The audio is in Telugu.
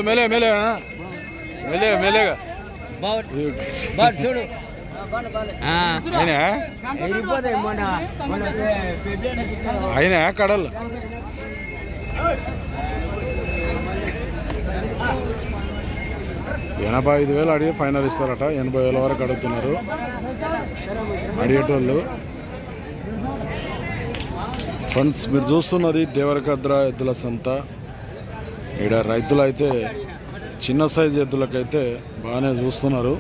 मेले मेले मेले मेलेगा చూడు అయినా కడలు 85,000 అడిగి ఫైనల్ ఇస్తారట. 80,000 వరకు అడుగుతున్నారు అడిగేటోళ్ళు. ఫ్రెండ్స్ మీరు చూస్తున్నది దేవరకద్ర ఎద్దుల సంత. ఇక్కడ రైతులు అయితే చిన్న సైజు ఎద్దులకైతే బాగానే చూస్తున్నారు.